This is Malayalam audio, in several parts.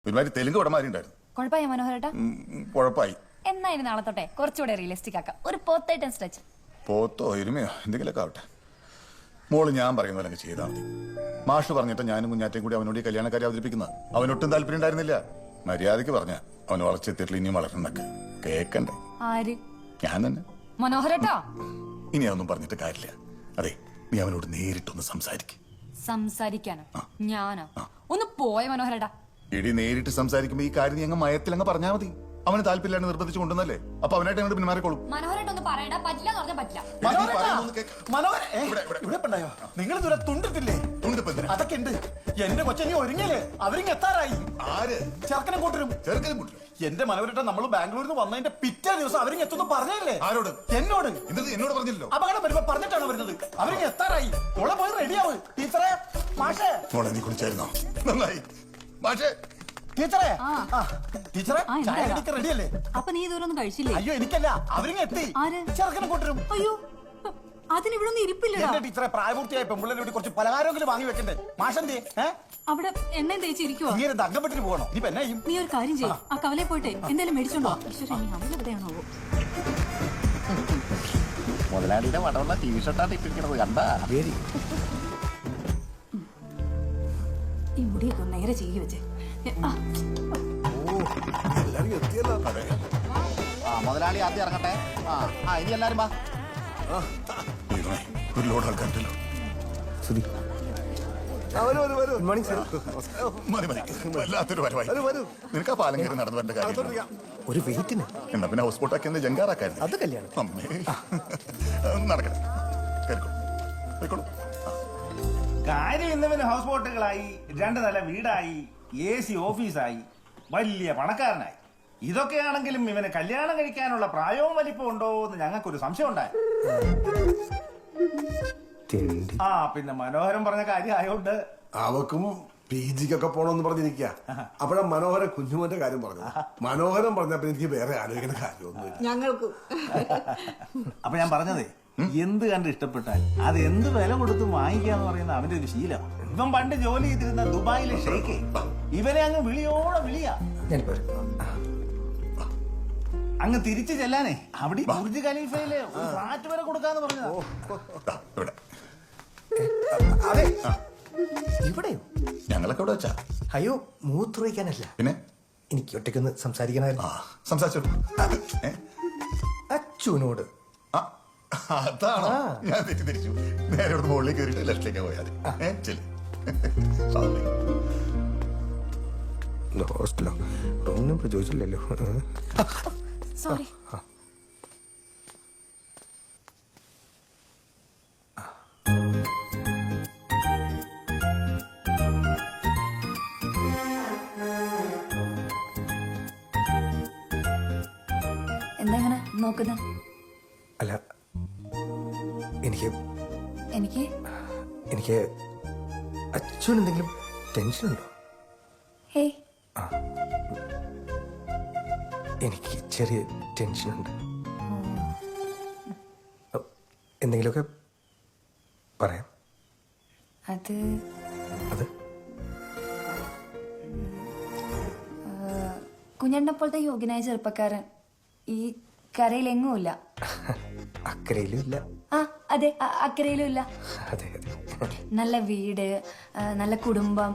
ഒരുമാതിരി തെലുങ്ക് പടമാരി ഉണ്ടായിരുന്നു. കുഴപ്പമായി മനോഹരേട്ടാ? കുഴപ്പമായി. എന്നാ ഇനി നാളെ തൊട്ടെ കുറച്ചുകൂടെ റിയലിസ്റ്റിക് ആക്കാം. ഒരു പോത്തായിട്ട് സ്ട്രെച്ച്. പോത്തോ എരുമയോ എന്തെങ്കിലുമൊക്കെ ആവട്ടെ. മോള് ഞാൻ പറയുന്ന പോലെ ചെയ്താൽ മതി. മാഷ് പറഞ്ഞിട്ട് ഞാനും കുഞ്ഞാറ്റയും കൂടി അവനോട് ഈ കല്യാണക്കാരെ അവതരിപ്പിക്കുന്ന അവനൊട്ടും താല്പര്യം ഉണ്ടായിരുന്നില്ല. മര്യാദക്ക് പറഞ്ഞ അവന് വളർച്ചെത്തിയിട്ടില്ല, ഇനിയും വളർന്നൊക്കെ കേക്കണ്ടേ? ആര്? ഞാൻ തന്നെ. മനോഹരേട്ടാ, ഇനി അതൊന്നും പറഞ്ഞിട്ട് കാര്യമില്ല. അതെ, നീ അവനോട് നേരിട്ടൊന്ന് സംസാരിക്കും. സംസാരിക്കാനോ? ഞാനോ? ഒന്ന് പോയ മനോഹരേട്ടാ. ഇടി നേരിട്ട് സംസാരിക്കുമ്പോ ഈ കാര്യം നീ അങ്ങ് മയത്തിലങ്ങ് പറഞ്ഞാൽ മതി. അവന് താല്പര്യമില്ലാണ്ട് നിർബന്ധിച്ച് കൊണ്ടുവന്നല്ലേ, അപ്പൊ അവനായിട്ട് അങ്ങോട്ട് പിന്മാറിക്കോളും. മനോഹരേട്ട ഒന്ന് പറയണ്ട, പറ്റില്ല എന്ന് പറഞ്ഞാൽ പറ്റില്ല. നിങ്ങൾ ഇതുവരെ തുണ്ടിട്ടില്ലേ? അതൊക്കെ ഉണ്ട്. എന്റെ കൊച്ചനി ഒരുങ്ങിയല്ലേ? അവരിങ്ങ് എത്താറായി. ആര്? ചെറുക്കനെ കൂട്ടരും. ചെറുക്കനും കൂട്ടരും. എന്റെ മനോഹരേട്ട നമ്മൾ ബാംഗ്ലൂരിൽ നിന്ന് വന്നതിന്റെ പിറ്റേ ദിവസം അവരിങ്ങ് എത്തുന്നു പറഞ്ഞല്ലേ? ആരോട്? എന്നോട്. എന്നോട് പറഞ്ഞില്ലല്ലോ. അപകടം വരുമ്പോ പറഞ്ഞിട്ടാണ് വരുന്നത്. അവരിങ്ങ് എത്താറായി. മോളെ പോയി റെഡിയാവ്. ടീച്ചറെ, മാഷേ. മോളെ നീ കുളിച്ചായിരുന്നോ? നന്നായി. മാഷേ, ടീച്ചറെ, ടീച്ചറെ, ചായ റെഡിയല്ലേ? അപ്പൊ നീ ഇതുവരൊന്നും കഴിച്ചില്ലേ? അയ്യോ എനിക്കല്ല, അവരിങ്ങ് എത്തി. ചെറുക്കനെ കൂട്ടരും. അയ്യോ, അതിനിവിടെ ഒന്നും ഇരിപ്പില്ല. എന്റെ ടീച്ചറെ, പ്രായപൂർത്തിയായ പെമ്പിള്ളേരോട് കുറച്ച് പലഹാരമെങ്കിലും വാങ്ങി വെക്കണ്ടേ? മാഷന്തേ അവിടെ എണ്ണയും തേച്ചിരിക്കുവാ. ഇങ്ങനെ ദഗ്ഗപ്പെട്ടിട്ട് പോകണം. ഇനി എന്നാ ചെയ്യും? നീ ഒരു കാര്യം ചെയ്യും, ആ കവലെ പോയിട്ട് എന്തായാലും മേടിച്ചോണ്ടോ. അവനെവിടെയാണോ? മുതലാളിയുടെ വടമുള്ള ടീഷർട്ടാണ് ഇട്ടിരിക്കണത് കണ്ടാ? ഈ മുടിയൊക്കെ നേരെ ചെയ്യ വെച്ചേ. മുതലാളി ആദ്യം ഇറങ്ങട്ടെ. ഇനി എല്ലാരും വാ. ഒരു ലോഡ് ആൾക്കാരുണ്ടല്ലോ. മതി മതി, വല്ലാത്തൊരു വരവായി. നിനക്ക് ആ പാലം കയറി നടന്നു വരേണ്ട കാര്യം ഒരു വെയിറ്റിന്. എന്നാ പിന്നെ ഹൗസ് ബോട്ടാക്കി എന്ന് ജങ്കാറാക്കായിരുന്നു. അത് കല്യാണം. അമ്മേ, നടക്കട്ടെ. കേൾക്കോളൂ. കാര്യം ഇന്നവന് ഹൗസ് ബോട്ടുകളായി, 2 നില വീടായി, AC ഓഫീസായി, വലിയ പണക്കാരനായി. ഇതൊക്കെയാണെങ്കിലും ഇവന് കല്യാണം കഴിക്കാനുള്ള പ്രായവും വലിപ്പവും ഉണ്ടോ എന്ന് ഞങ്ങൾക്കൊരു സംശയം ഉണ്ടായി. പിന്നെ മനോഹരൻ പറഞ്ഞ കാര്യം ആയോണ്ട് അവക്കും PG-ക്കൊക്കെ പോണോന്ന് പറഞ്ഞിരിക്കുക. അപ്പോഴാ മനോഹരൻ കുഞ്ഞുമോന്റെ കാര്യം പറഞ്ഞു. മനോഹരൻ പറഞ്ഞപ്പോ എനിക്ക് വേറെ ആലോചിക്കേണ്ട കാര്യമൊന്നുമില്ല. ഞങ്ങൾക്കും. അപ്പൊ ഞാൻ പറഞ്ഞതേ, എന്ത് കണ്ട് ഇഷ്ടപ്പെട്ടാൽ അത് എന്ത് വില കൊടുത്ത് വാങ്ങിക്കാന്ന് പറയുന്ന അവന്റെ ഒരു ശീലം. ഇവൻ പണ്ട് ജോലി ചെയ്തിരുന്ന ദുബായിലെ ഷെയ്ഖ് ഇവനെ അങ്ങ് വിളിയോടെ വിളിയാ. അങ്ങ് തിരിച്ചു ചെല്ലാനേ അവിടെ ബുർജ് ഖലീഫയിലെ ഫ്ലാറ്റ് വരെ കൊടുക്കാന്ന് പറഞ്ഞതാ. ഇവിടെയോ? ഞങ്ങളൊക്കെ ഇവിടെ വെച്ചാ. അയ്യോ, മൂത്രമൊഴിക്കാനല്ല, പിന്നെ എനിക്ക് ഒറ്റയ്ക്കൊന്ന് സംസാരിക്കണമായിരുന്നു. സംസാരിച്ചോളൂ. അച്ഛനോട്. അതാണോ? ഞാൻ തെറ്റിദ്ധരിച്ചു. നേരെ ഇവിടെ മുകളിലേക്ക് കയറിയിട്ട് ലെഫ്റ്റിലേക്ക് പോയാൽ ഹോസ്റ്റലോ ഒന്നും ചോദിച്ചില്ലല്ലോ. സോറി. എന്തെങ്ങനെ നോക്കുന്നത്? അല്ല, എനിക്ക് അച്ഛൻ എന്തെങ്കിലും ടെൻഷൻ ഉണ്ടോ? ഹേയ്, എനിക്ക് ചെറിയ ടെൻഷനുണ്ട്. എന്തെങ്കിലുമൊക്കെ പറയാം. അത് കുഞ്ഞണ്ണ പോലത്തെ യോഗ്യനായ ചെറുപ്പക്കാരൻ ഈ കരയിലെങ്ങുമില്ല. അക്കരയിലും ഇല്ല. അതെ, അക്കരയിലും ഇല്ല. അതെ അതെ. നല്ല വീട്, നല്ല കുടുംബം,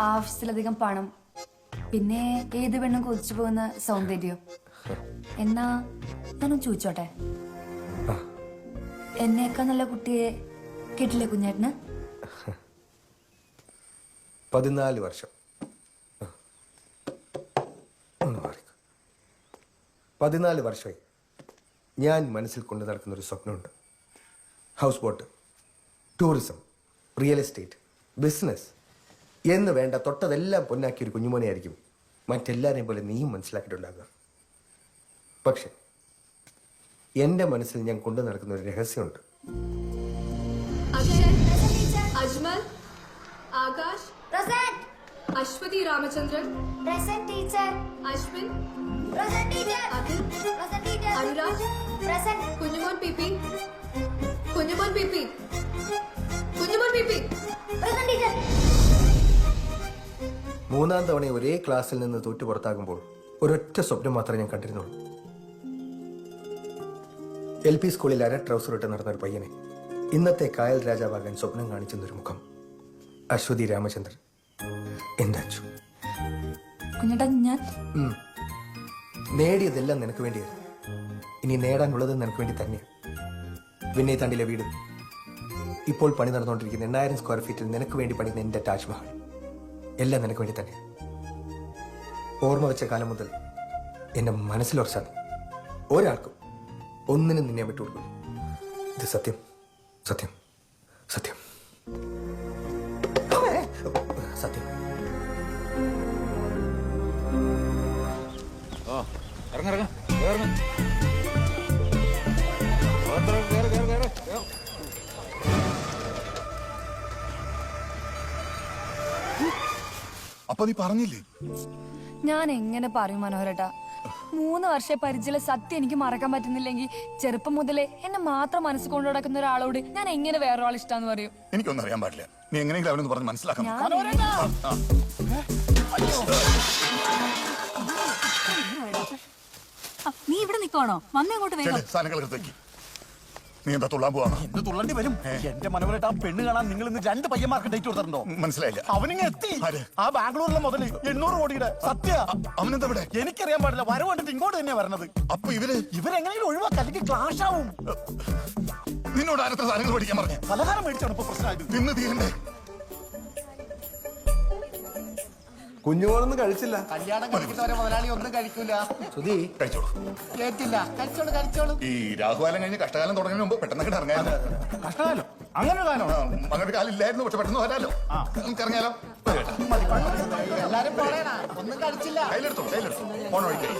ആവശ്യത്തിലധികം പണം, പിന്നെ ഏത് പെണ്ണും കൊതിച്ചു പോകുന്ന സൗന്ദര്യം. എന്നാ ഞാനൊന്ന് ചോദിച്ചോട്ടെ, എന്നേക്കാ നല്ല കുട്ടിയെ കേട്ടില്ലേ കുഞ്ഞേട്ടന്? 14 വർഷം. 14 വർഷമായി ഞാൻ മനസ്സിൽ കൊണ്ട് നടക്കുന്നൊരു സ്വപ്നമുണ്ട്. House boat, tourism, real estate, business എന്ന് വേണ്ട തൊട്ടതെല്ലാം പൊന്നാക്കിയൊരു കുഞ്ഞുമോനെയായിരിക്കും മറ്റെല്ലാവരെയും പോലെ നീയും മനസ്സിലാക്കിയിട്ടുണ്ടാകുക. പക്ഷെ എൻ്റെ മനസ്സിൽ ഞാൻ കൊണ്ടു നടക്കുന്ന ഒരു രഹസ്യമുണ്ട്. Ajmal, Akash, Aswathy Ramachandran, Ashwin, Anurag, Kunjumon PP, Kunjumon PP, Kunjumon PP. മൂന്നാം തവണ ഒരേ ക്ലാസ്സിൽ നിന്ന് തോറ്റു പുറത്താകുമ്പോൾ ഒരൊറ്റ സ്വപ്നം മാത്രമേ ഞാൻ കണ്ടിരുന്നുള്ളൂ. LP സ്കൂളിൽ അര ട്രൗസർ ഇട്ട് നടന്ന ഒരു പയ്യനെ ഇന്നത്തെ കായൽ രാജാവാകാൻ സ്വപ്നം കാണിച്ചെന്നൊരു മുഖം. അശ്വതി രാമചന്ദ്രൻ, എന്റെ അച്ചു. കുഞ്ഞേട്ടാ ഞാൻ നേടിയതെല്ലാം നിനക്ക് വേണ്ടിയായിരുന്നു. ഇനി നേടാനുള്ളത് നിനക്ക് വേണ്ടി തന്നെയാണ്. വിനയ് തണ്ടിലെ വീട്, ഇപ്പോൾ പണി നടന്നുകൊണ്ടിരിക്കുന്ന 8000 സ്ക്വയർ ഫീറ്റിൽ നിനക്ക് വേണ്ടി പണിയുന്ന എന്റെ താജ്മഹൽ, എല്ലാം നിനക്ക് വേണ്ടി തന്നെ. ഓർമ്മ വെച്ച കാലം മുതൽ എന്റെ മനസ്സിലുറച്ചാണ്. ഒരാൾക്കും ഒന്നിനും നിന്നെ വിട്ടുകൊടുക്കില്ല. ഇത് സത്യം, സത്യം, സത്യം, സത്യം. അപ്പൊ നീ പറഞ്ഞില്ലേ? ഞാൻ എങ്ങനെ പറയും മനോഹരേട്ടാ? 3 വർഷം പരിചയ സത്യം എനിക്ക് മറക്കാൻ പറ്റുന്നില്ലെങ്കിൽ ചെറുപ്പം മുതലേ എന്നെ മാത്രം മനസ്സ് കൊണ്ടു നടക്കുന്ന ഒരാളോട് ഞാൻ എങ്ങനെ വേറൊരാൾ ഇഷ്ടാന്ന് പറയും? എനിക്കൊന്നും അറിയാൻ പാടില്ല. നീ എങ്ങനെയെങ്കിലും അവനൊന്ന് പറഞ്ഞ് മനസ്സിലാക്കാം. നീ ഇവിടെ നിൽക്കുവാണോ? വന്നേ അങ്ങോട്ട് വേഗം. സാധനങ്ങൾ എടുത്തേക്ക്. നീ എന്താ തുള്ളാൻ പോവാണോ? എന്ത് തുള്ളണ്ടി വരും? എന്റെ മനോഹരേട്ടാ, പെണ്ണ് കാണാൻ നിങ്ങൾ ഇന്ന് 2 പയ്യന്മാർക്ക് ഡേറ്റ് കൊടുത്തിട്ടുണ്ടോ? മനസ്സിലായില്ല. അവനിങ്ങ് എത്തി. ആര്? ആ ബാംഗ്ലൂരിലെ മുതല് 800 കോടിയുടെ സത്യ. അവനെന്താ ഇവിടെ? എനിക്കറിയാൻ പാടില്ല. വരവ് കണ്ടിട്ട് ഇങ്ങോട്ട് തന്നെയാ വരണത്. അപ്പൊ ഇവരെങ്ങനെയും ഒഴിവാക്കാം, അല്ലെങ്കിൽ ക്ലാഷ് ആവും. നിന്നോട് ആരത്ര സാധനങ്ങൾ പഠിക്കാൻ പറഞ്ഞു? പലഹാരം മേടിച്ചാണ് ഇപ്പൊ പ്രശ്നമായത്. തിന്ന് തീരണ്ടേ? കുഞ്ഞുമോളൊന്നും കഴിച്ചില്ല. കല്യാണം കഴിക്കുന്നവരെ മുതലാളി ഒന്നും കഴിക്കൂല. സുധി, കഴിച്ചോളൂ. കേട്ടില്ല. കഴിച്ചോളൂ, കഴിച്ചോളൂ. ഈ രാഹുകാലം കഴിഞ്ഞ് കഷ്ടകാലം തുടങ്ങുന്നതിന് മുമ്പ് പെട്ടെന്ന് ഇറങ്ങാലോ. കഷ്ടകാലോ? അങ്ങനെ ഒരു കാലം അങ്ങനെ കാലില്ലായിരുന്നു, പക്ഷെ പെട്ടെന്ന് വരാലോ. നമുക്ക് ഇറങ്ങിയാലോ? എല്ലാരും പറയണ ഒന്നും കഴിച്ചില്ല. കയ്യിലെടുത്തോ, കയ്യിലെടുത്തോ. ഫോൺ ഒഴിക്കേ.